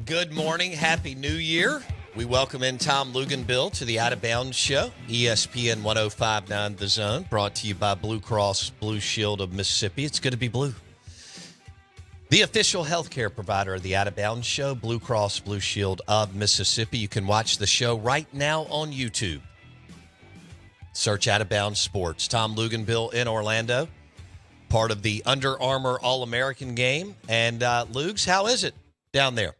Good morning. Happy New Year. We welcome in Tom Luginbill to the Out of Bounds Show, ESPN 105.9 The Zone, brought to you by Blue Cross Blue Shield of Mississippi. It's good to be blue. The official healthcare provider of the Out of Bounds Show, Blue Cross Blue Shield of Mississippi. You can watch the show right now on YouTube. Search Out of Bounds Sports. Tom Luginbill in Orlando, part of the Under Armour All-American game. And Lugs, how is it down there?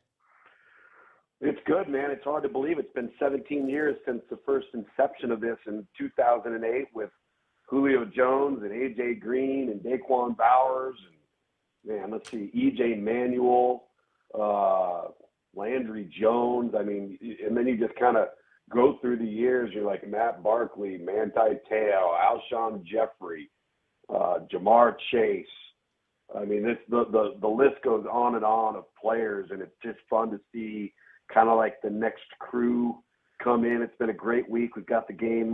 It's good, man. It's hard to believe it's been 17 years since the first inception of this in 2008 with Julio Jones and A.J. Green and Daquan Bowers and, man, let's see, E.J. Manuel, Landry Jones. I mean, and then you just kind of go through the years. You're like Matt Barkley, Manti Te'o, Alshon Jeffrey, Jamar Chase. I mean, the list goes on and on of players, and it's just fun to see kind of like the next crew come in. It's been a great week. We've got the game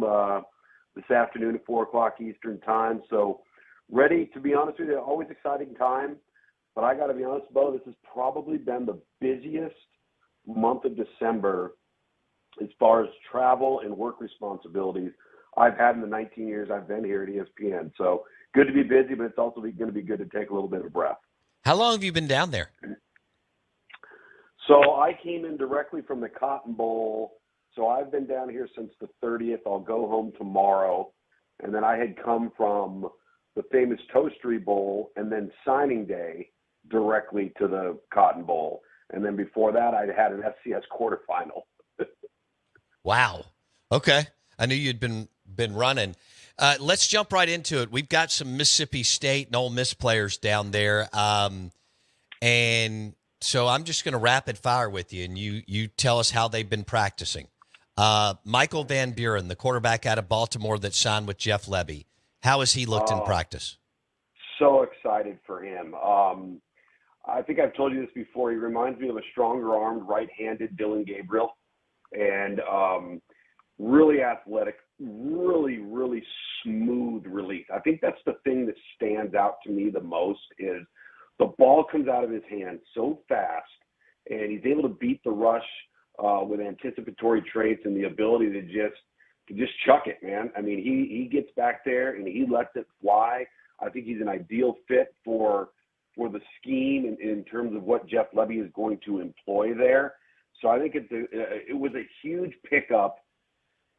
this afternoon at 4 o'clock Eastern time. So ready, to be honest with you, always exciting time. But I got to be honest, Bo, this has probably been the busiest month of December as far as travel and work responsibilities I've had in the 19 years I've been here at ESPN. So good to be busy, but it's also going to be good to take a little bit of breath. How long have you been down there? So I came in directly from the Cotton Bowl. So I've been down here since the 30th. I'll go home tomorrow. And then I had come from the famous Toastery Bowl and then signing day directly to the Cotton Bowl. And then before that, I'd had an FCS quarterfinal. Wow. Okay. I knew you'd been running. Let's jump right into it. We've got some Mississippi State and Ole Miss players down there. And so I'm just going to rapid fire with you, and you tell us how they've been practicing. Michael Van Buren, the quarterback out of Baltimore that signed with Jeff Lebby. How has he looked in practice? So excited for him. I think I've told you this before. He reminds me of a stronger-armed, right-handed Dylan Gabriel. And really athletic, really, really smooth release. I think that's the thing that stands out to me the most is the ball comes out of his hand so fast, and he's able to beat the rush with anticipatory traits and the ability to just chuck it, man. I mean, he gets back there and he lets it fly. I think he's an ideal fit for the scheme in terms of what Jeff Lebby is going to employ there. So I think it was a huge pickup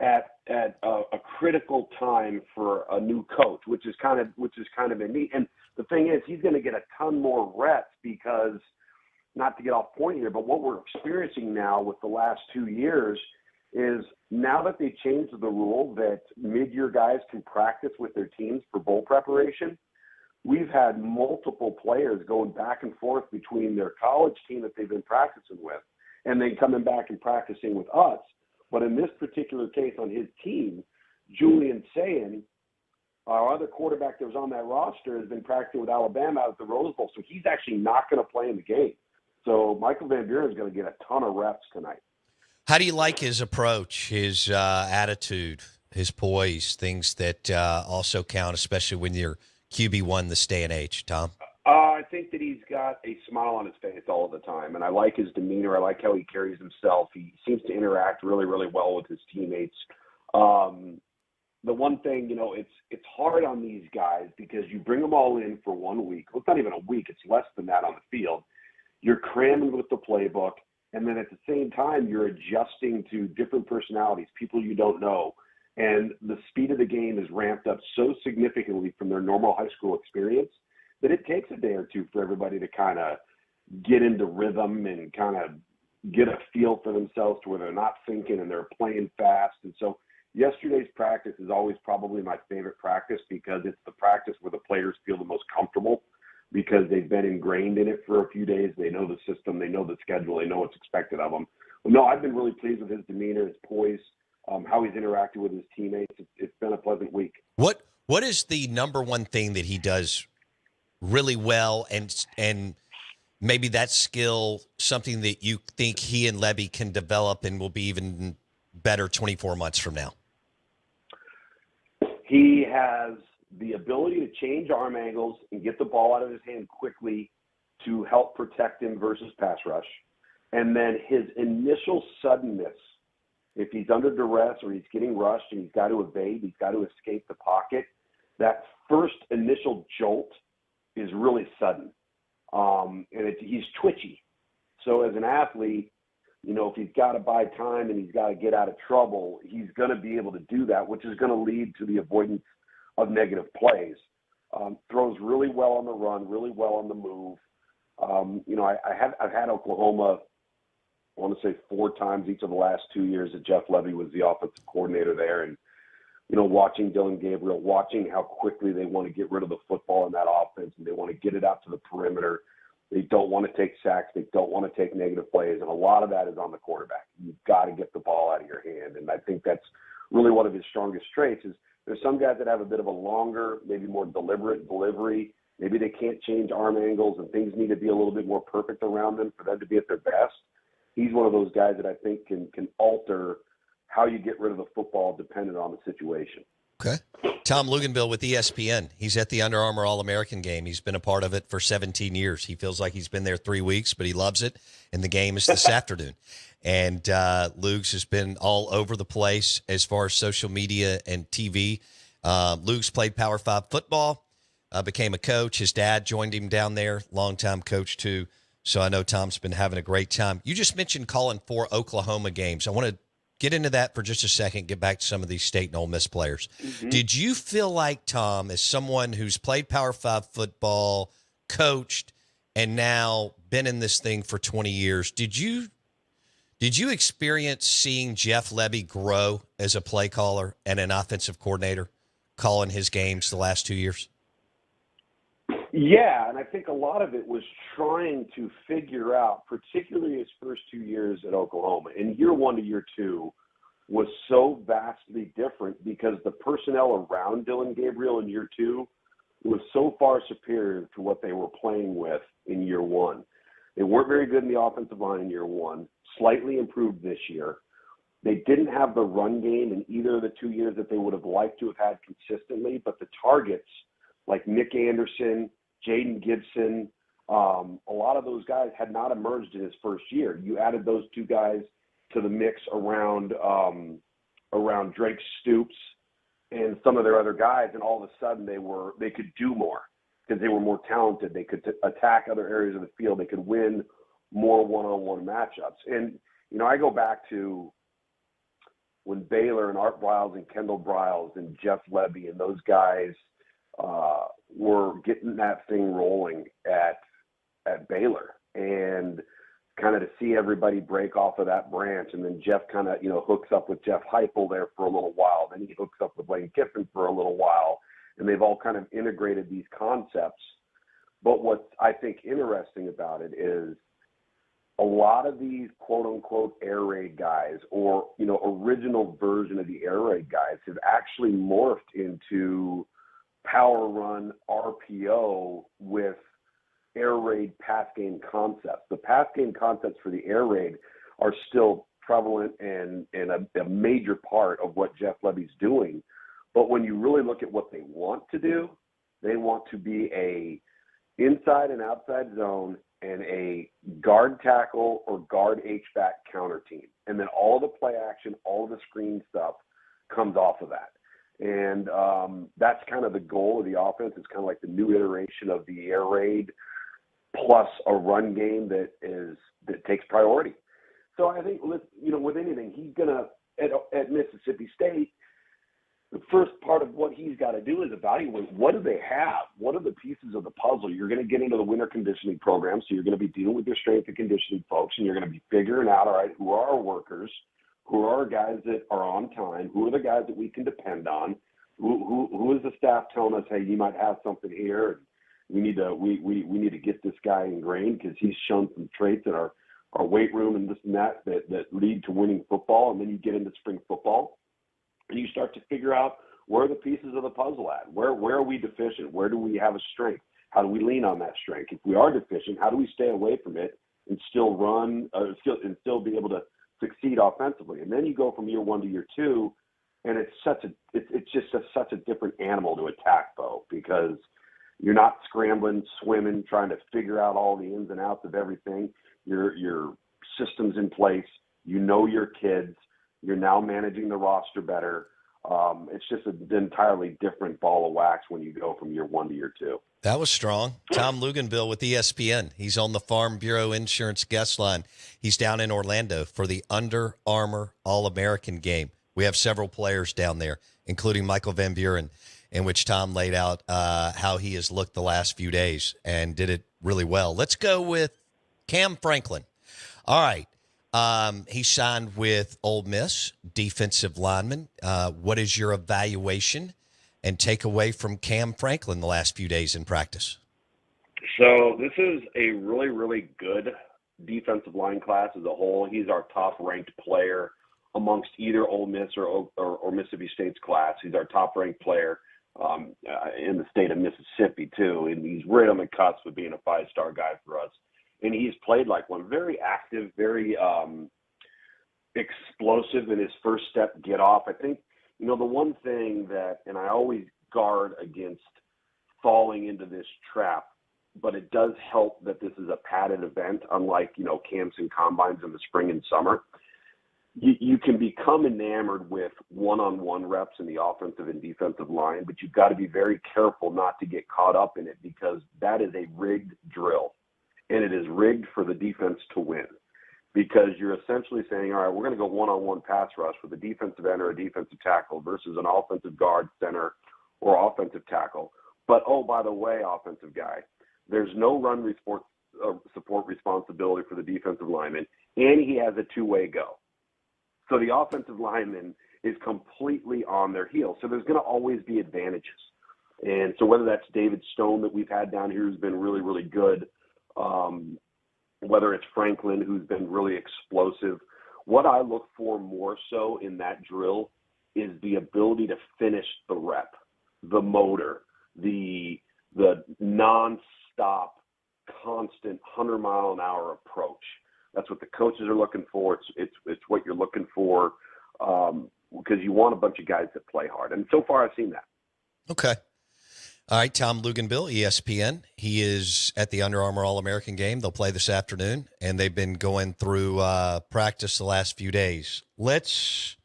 at a critical time for a new coach, which is kind of been neat. And the thing is, he's going to get a ton more reps because, not to get off point here, but what we're experiencing now with the last 2 years is now that they changed the rule that mid-year guys can practice with their teams for bowl preparation, we've had multiple players going back and forth between their college team that they've been practicing with and then coming back and practicing with us. But in this particular case on his team, Julian Sayin, our other quarterback that was on that roster, has been practicing with Alabama out at the Rose Bowl, so he's actually not going to play in the game. So Michael Van Buren is going to get a ton of reps tonight. How do you like his approach, his attitude, his poise, things that also count, especially when you're QB1 this day and age, Tom? I think that he's got a smile on his face all the time, and I like his demeanor. I like how he carries himself. He seems to interact really, really well with his teammates. The one thing, it's hard on these guys because you bring them all in for 1 week. Well, it's not even a week. It's less than that on the field. You're cramming with the playbook, and then at the same time, you're adjusting to different personalities, people you don't know. And the speed of the game is ramped up so significantly from their normal high school experience that it takes a day or two for everybody to kind of get into rhythm and kind of get a feel for themselves to where they're not thinking and they're playing fast. And so yesterday's practice is always probably my favorite practice because it's the practice where the players feel the most comfortable because they've been ingrained in it for a few days. They know the system, they know the schedule, they know what's expected of them. But no, I've been really pleased with his demeanor, his poise, how he's interacted with his teammates. It's been a pleasant week. What is the number one thing that he does really well, and maybe that skill, something that you think he and Lebby can develop and will be even better 24 months from now? He has the ability to change arm angles and get the ball out of his hand quickly to help protect him versus pass rush. And then his initial suddenness, if he's under duress or he's getting rushed and he's got to evade, he's got to escape the pocket, that first initial jolt is really sudden. He's twitchy. So as an athlete, if he's got to buy time and he's got to get out of trouble, he's going to be able to do that, which is going to lead to the avoidance of negative plays. Throws really well on the run, really well on the move. I've had Oklahoma, I want to say 4 times each of the last 2 years that Jeff Levy was the offensive coordinator there. And, watching Dillon Gabriel, watching how quickly they want to get rid of the football in that offense, and they want to get it out to the perimeter. They don't want to take sacks. They don't want to take negative plays. And a lot of that is on the quarterback. You've got to get the ball out of your hand. And I think that's really one of his strongest traits is there's some guys that have a bit of a longer, maybe more deliberate delivery. Maybe they can't change arm angles and things need to be a little bit more perfect around them for them to be at their best. He's one of those guys that I think can alter how you get rid of the football dependent on the situation. Okay. Tom Luginbill with ESPN. He's at the Under Armour All-American game. He's been a part of it for 17 years. He feels like he's been there 3 weeks, but he loves it. And the game is this afternoon. And Lugs has been all over the place as far as social media and TV. Lugs played Power 5 football, became a coach. His dad joined him down there, longtime coach too. So I know Tom's been having a great time. You just mentioned calling 4 Oklahoma games. I want to get into that for just a second, get back to some of these State and Ole Miss players. Mm-hmm. Did you feel like, Tom, as someone who's played Power 5 football, coached, and now been in this thing for 20 years, did you experience seeing Jeff Levy grow as a play caller and an offensive coordinator calling his games the last 2 years? Yeah, and I think a lot of it was trying to figure out, particularly his first 2 years at Oklahoma. And year 1 to year 2 was so vastly different because the personnel around Dillon Gabriel in year 2 was so far superior to what they were playing with in year 1. They weren't very good in the offensive line in year 1, slightly improved this year. They didn't have the run game in either of the 2 years that they would have liked to have had consistently, but the targets like Nick Anderson, Jaden Gibson, a lot of those guys had not emerged in his first year. You added those 2 guys to the mix around Drake Stoops and some of their other guys, and all of a sudden they could do more because they were more talented. They could attack other areas of the field. They could win more one-on-one matchups. And I go back to when Baylor and Art Briles and Kendall Briles and Jeff Levy and those guys were getting that thing rolling at Baylor, and kind of to see everybody break off of that branch. And then Jeff kind of, hooks up with Jeff Heupel there for a little while. Then he hooks up with Lane Kiffin for a little while, and they've all kind of integrated these concepts. But what's, I think, interesting about it is a lot of these quote unquote air raid guys or, original version of the air raid guys have actually morphed into power run RPO with air raid pass game concepts. The pass game concepts for the air raid are still prevalent and a major part of what Jeff Levy's doing. But when you really look at what they want to do, they want to be a inside and outside zone and a guard tackle or guard H-back counter team. And then all the play action, all the screen stuff comes off of that. And that's kind of the goal of the offense. It's kind of like the new iteration of the air raid plus a run game that takes priority. So I think with anything, he's gonna at Mississippi State. The first part of what he's got to do is evaluate what do they have, what are the pieces of the puzzle. You're going to get into the winter conditioning program, so you're going to be dealing with your strength and conditioning folks, and you're going to be figuring out, all right, who are our workers, who are our guys that are on time, who are the guys that we can depend on, who is the staff telling us, hey, you might have something here, and we need to get this guy ingrained because he's shown some traits in our weight room and this and that lead to winning football. And then you get into spring football and you start to figure out where are the pieces of the puzzle at, where are we deficient, where do we have a strength, how do we lean on that strength? If we are deficient, how do we stay away from it and still run still be able to succeed offensively? And then you go from year 1 to year 2, and it's just such a different animal to attack, Bo, because you're not scrambling, swimming, trying to figure out all the ins and outs of everything. You're systems in place. You know your kids. You're now managing the roster better. It's just an entirely different ball of wax when you go from year one to year two. That was strong. Tom Luginbill with ESPN. He's on the Farm Bureau Insurance guest line. He's down in Orlando for the Under Armour All-American game. We have several players down there, including Michael Van Buren, in which Tom laid out how he has looked the last few days and did it really well. Let's go with Cam Franklin. All right. He signed with Ole Miss, defensive lineman. What is your evaluation and takeaway from Cam Franklin the last few days in practice? So this is a really, really good defensive line class as a whole. He's our top-ranked player amongst either Ole Miss or Mississippi State's class. He's our top-ranked player in the state of Mississippi, too. And he's right on the cusp of being a five-star guy for us. And he's played like one, very active, very explosive in his first step get off. I think, the one thing that, and I always guard against falling into this trap, but it does help that this is a padded event, unlike, camps and combines in the spring and summer. You can become enamored with one-on-one reps in the offensive and defensive line, but you've got to be very careful not to get caught up in it because that is a rigged drill. And it is rigged for the defense to win because you're essentially saying, all right, we're going to go one-on-one pass rush with a defensive end or a defensive tackle versus an offensive guard, center, or offensive tackle. But, oh, by the way, offensive guy, there's no run support responsibility for the defensive lineman, and he has a two-way go. So the offensive lineman is completely on their heels. So there's going to always be advantages. And so whether that's David Stone that we've had down here who's been really, really good, whether it's Franklin, who's been really explosive. What I look for more so in that drill is the ability to finish the rep, the motor, the non-stop, constant 100-mile-an-hour approach. That's what the coaches are looking for. It's what you're looking for because you want a bunch of guys that play hard. And so far I've seen that. Okay. All right, Tom Luginbill, ESPN. He is at the Under Armour All-American game. They'll play this afternoon, and they've been going through practice the last few days. Let's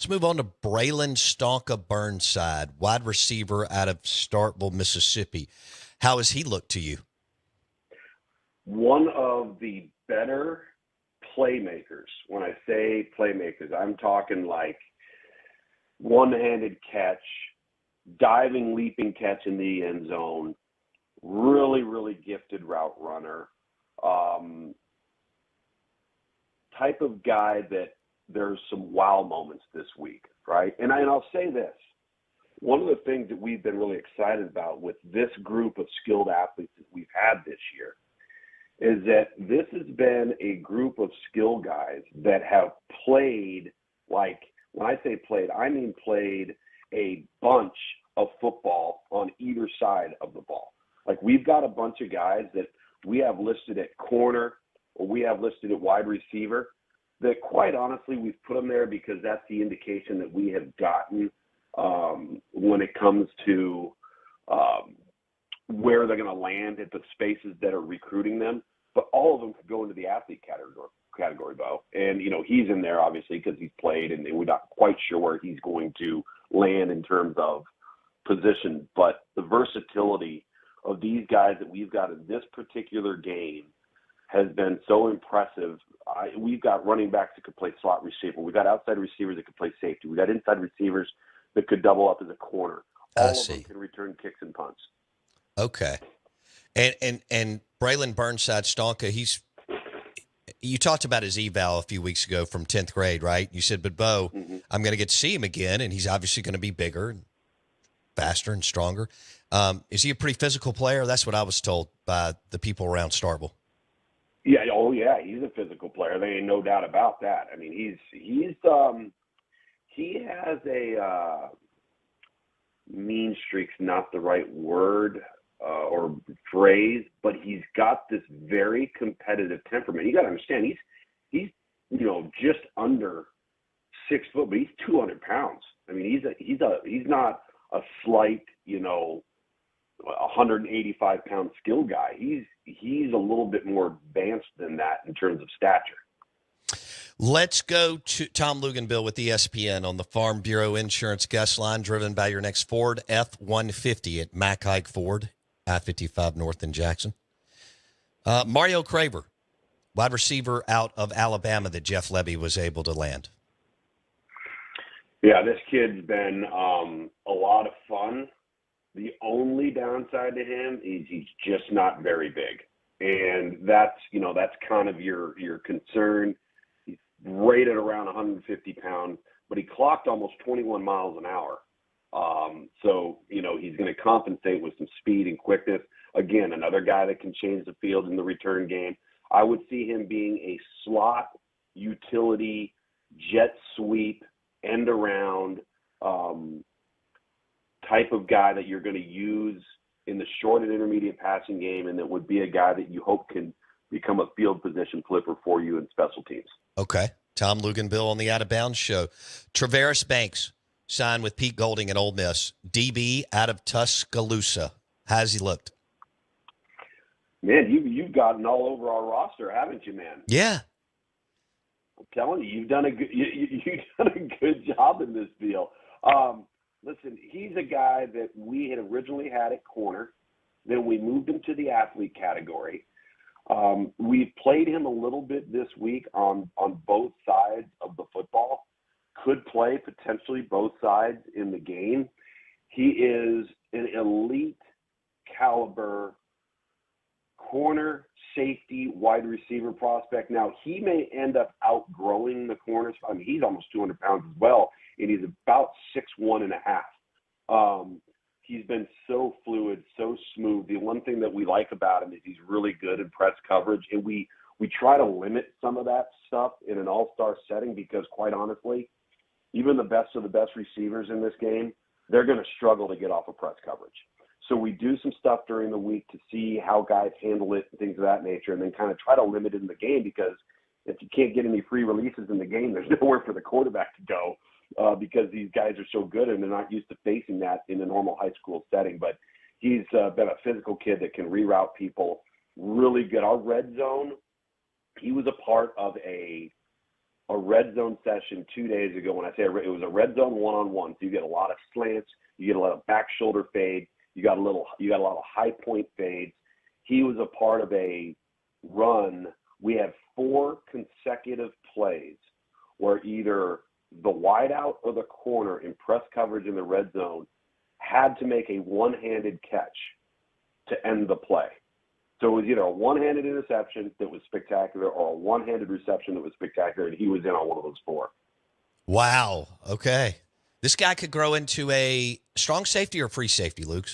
move on to Braylon Stonka Burnside, wide receiver out of Starkville, Mississippi. How has he looked to you? One of the better playmakers. When I say playmakers, I'm talking like one-handed catch, diving, leaping catch in the end zone, really, really gifted route runner, type of guy that there's some wow moments this week, right? And I'll say this. One of the things that we've been really excited about with this group of skilled athletes that we've had this year is that this has been a group of skill guys that have played, like, when I say played, I mean played a bunch of football on either side of the ball. Like, we've got a bunch of guys that we have listed at corner or we have listed at wide receiver that, quite honestly, we've put them there because that's the indication that we have gotten when it comes to where they're going to land at the spaces that are recruiting them. But all of them could go into the athlete category, Bo. And, he's in there, obviously, because he's played, and we're not quite sure where he's going to land in terms of position. But the versatility of these guys that we've got in this particular game has been so impressive. We've got running backs that could play slot receiver. We've got outside receivers that could play safety. We've got inside receivers that could double up as a corner. All of them can return kicks and punts. Okay. And Braylon Burnside Stonka, you talked about his eval a few weeks ago from 10th grade, right? You said, but Bo, I'm going to get to see him again, and he's obviously going to be bigger and faster and stronger. Is he a pretty physical player? That's what I was told by the people around Starkville. Yeah. Oh, yeah. He's a physical player. There ain't no doubt about that. I mean, he has a mean streak's not the right word or phrase, but he's got this very competitive temperament. You got to understand, he's just under 6 foot, but he's 200 pounds. I mean, he's not a slight, 185-pound skill guy. He's a little bit more advanced than that in terms of stature. Let's go to Tom Luginbill with ESPN on the Farm Bureau Insurance guest line, driven by your next Ford F-150 at Mack Haik Ford, I-55 North in Jackson. Mario Craver, wide receiver out of Alabama that Jeff Lebby was able to land. Yeah, this kid's been a lot of fun. The only downside to him is he's just not very big. And that's kind of your concern. He's rated around 150 pounds, but he clocked almost 21 miles an hour. So he's going to compensate with some speed and quickness. Again, another guy that can change the field in the return game. I would see him being a slot utility, jet sweep, end around type of guy that you're going to use in the short and intermediate passing game, and that would be a guy that you hope can become a field position flipper for you in special teams. Okay. Tom Luginbill on the Out of Bounds show. Travaris Banks signed with Pete Golding at Ole Miss. DB out of Tuscaloosa. How's he looked? Man, you've gotten all over our roster, haven't you, man? Yeah. I'm telling you, you've done a good job in this deal. Listen, he's a guy that we had originally had at corner. Then we moved him to the athlete category. We've played him a little bit this week on both sides of the football. Could play potentially both sides in the game. He is an elite caliber corner, safety, wide receiver prospect. Now, he may end up outgrowing the corners. I mean, he's almost 200 pounds as well, and he's about 6'1.5". He's been so fluid, so smooth. The one thing that we like about him is he's really good in press coverage, and we try to limit some of that stuff in an all-star setting because, quite honestly, even the best of the best receivers in this game, they're going to struggle to get off of press coverage. So we do some stuff during the week to see how guys handle it and things of that nature, and then kind of try to limit it in the game, because if you can't get any free releases in the game, there's nowhere for the quarterback to go because these guys are so good and they're not used to facing that in a normal high school setting. But he's been a physical kid that can reroute people really good. Our red zone, he was a part of a red zone session 2 days ago. When I say it was a red zone one-on-one, so you get a lot of slants, you get a lot of back shoulder fade, you got a lot of high point fades. He was a part of a run. We had 4 consecutive plays where either the wideout or the corner in press coverage in the red zone had to make a one-handed catch to end the play. So it was either a one-handed interception that was spectacular or a one-handed reception that was spectacular, and he was in on one of those 4. Wow. Okay. This guy could grow into a strong safety or free safety, Luke?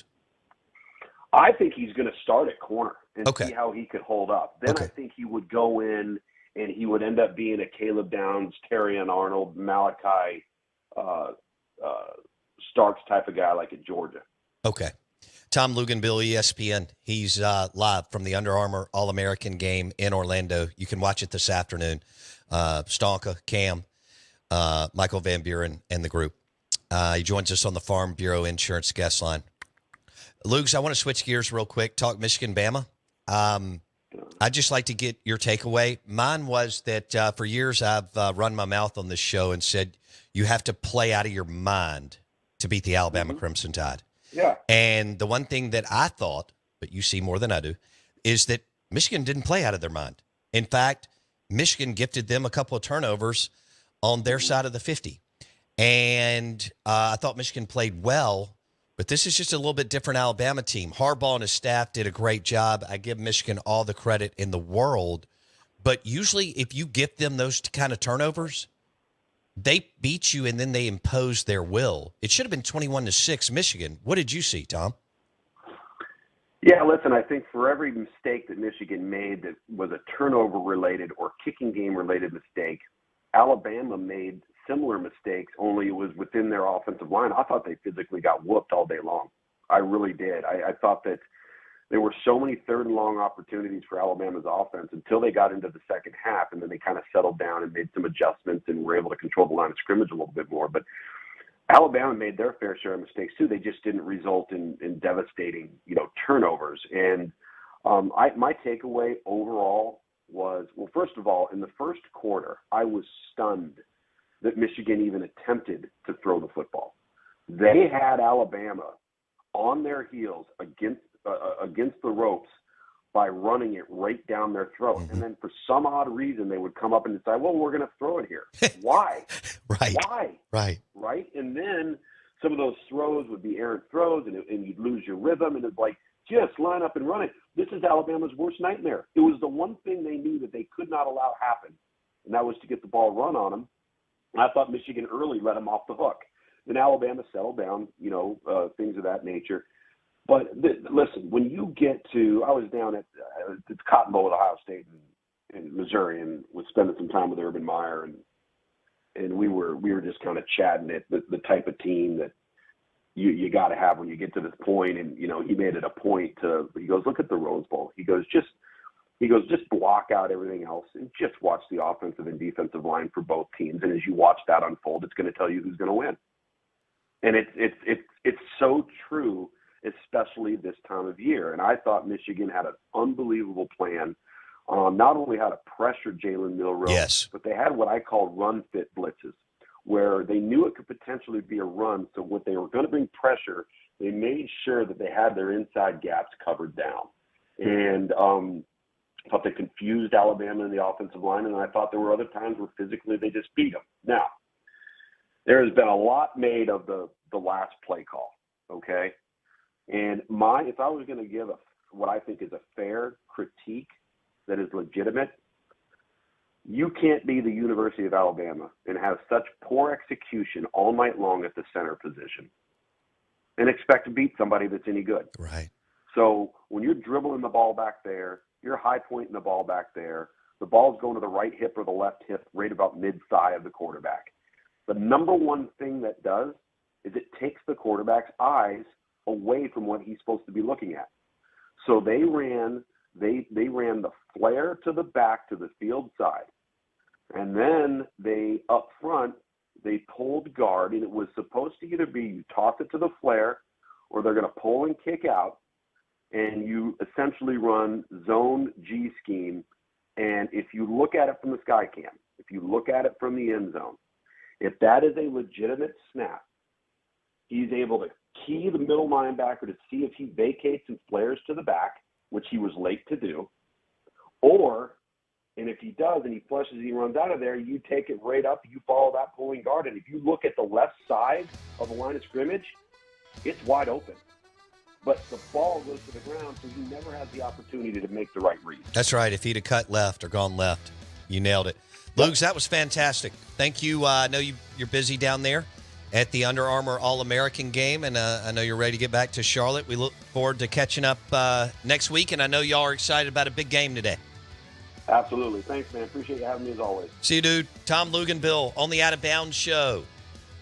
I think he's going to start at corner and Okay. see how he could hold up. Then Okay. I think he would go in and he would end up being a Caleb Downs, Terrion Arnold, Malachi Starks type of guy like at Georgia. Okay. Tom Luginbill, ESPN. He's live from the Under Armour All-American game in Orlando. You can watch it this afternoon. Stonka, Cam, Michael Van Buren, and the group. He joins us on the Farm Bureau Insurance guest line. Lugs, I want to switch gears real quick, talk Michigan-Bama. I'd just like to get your takeaway. Mine was that for years I've run my mouth on this show and said you have to play out of your mind to beat the Alabama Crimson Tide. Yeah. And the one thing that I thought, but you see more than I do, is that Michigan didn't play out of their mind. In fact, Michigan gifted them a couple of turnovers on their side of the 50. And I thought Michigan played well. But this is just a little bit different Alabama team. Harbaugh and his staff did a great job. I give Michigan all the credit in the world. But usually if you give them those kind of turnovers, they beat you and then they impose their will. It should have been 21-6 Michigan. What did you see, Tom? Yeah, listen, I think for every mistake that Michigan made that was a turnover-related or kicking game-related mistake, Alabama made similar mistakes, only it was within their offensive line. I thought they physically got whooped all day long. I really did. I thought that there were so many third and long opportunities for Alabama's offense until they got into the second half, and then they kind of settled down and made some adjustments and were able to control the line of scrimmage a little bit more. But Alabama made their fair share of mistakes too. They just didn't result in devastating, turnovers. And my takeaway overall was, well, first of all, in the first quarter, I was stunned that Michigan even attempted to throw the football. They had Alabama on their heels against the ropes by running it right down their throat. Mm-hmm. And then for some odd reason, they would come up and decide, well, we're going to throw it here. Why? Right. Why? Right. Right? And then some of those throws would be errant throws, and you'd lose your rhythm, and it's like, just line up and run it. This is Alabama's worst nightmare. It was the one thing they knew that they could not allow happen, and that was to get the ball run on them. And I thought Michigan early let them off the hook. Then Alabama settled down, things of that nature. But listen, when you get to, I was down at the Cotton Bowl with Ohio State in Missouri, and was spending some time with Urban Meyer, and we were just kind of chatting at the type of team that you got to have when you get to this point. And he made it a point to, he goes, look at the Rose Bowl. He goes, just block out everything else and just watch the offensive and defensive line for both teams. And as you watch that unfold, it's going to tell you who's going to win. And it's so true, especially this time of year. And I thought Michigan had an unbelievable plan on not only how to pressure Jalen Milroe, yes, but they had what I call run-fit blitzes, where they knew it could potentially be a run. So when they were going to bring pressure, they made sure that they had their inside gaps covered down. And I thought they confused Alabama in the offensive line, and I thought there were other times where physically they just beat them. Now, there has been a lot made of the last play call, okay? And if I was going to give what I think is a fair critique that is legitimate, you can't be the University of Alabama and have such poor execution all night long at the center position and expect to beat somebody that's any good. Right. So when you're dribbling the ball back there, you're high pointing the ball back there, the ball's going to the right hip or the left hip right about mid-thigh of the quarterback. The number one thing that does is it takes the quarterback's eyes away from what he's supposed to be looking at. So they ran the flare to the back to the field side. And then up front, they pulled guard, and it was supposed to either be you toss it to the flare or they're going to pull and kick out, and you essentially run zone G scheme. And if you look at it from the sky cam, if you look at it from the end zone, if that is a legitimate snap, he's able to key the middle linebacker to see if he vacates and flares to the back, which he was late to do, and if he does and he flushes and he runs out of there, you take it right up, you follow that pulling guard, and if you look at the left side of the line of scrimmage, it's wide open. But the ball goes to the ground, so he never has the opportunity to make the right read. That's right. If he'd have cut left or gone left, you nailed it. Lugs, that was fantastic. Thank you. I know you're busy down there at the Under Armour All-American game, and I know you're ready to get back to Charlotte. We look forward to catching up next week, and I know y'all are excited about a big game today. Absolutely. Thanks, man. Appreciate you having me as always. See you, dude. Tom Luginbill on the Out of Bounds Show,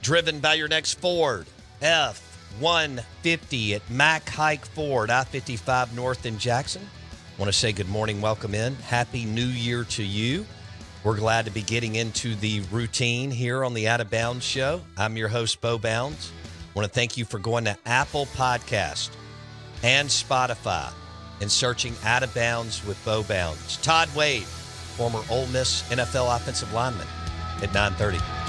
driven by your next Ford F-150 at Mack Hike Ford, I-55 North in Jackson. Want to say good morning, welcome in. Happy New Year to you. We're glad to be getting into the routine here on the Out of Bounds Show. I'm your host, Bo Bounds. Want to thank you for going to Apple Podcast and Spotify and searching Out of Bounds with Bo Bounds. Todd Wade, former Ole Miss NFL offensive lineman, at 9:30.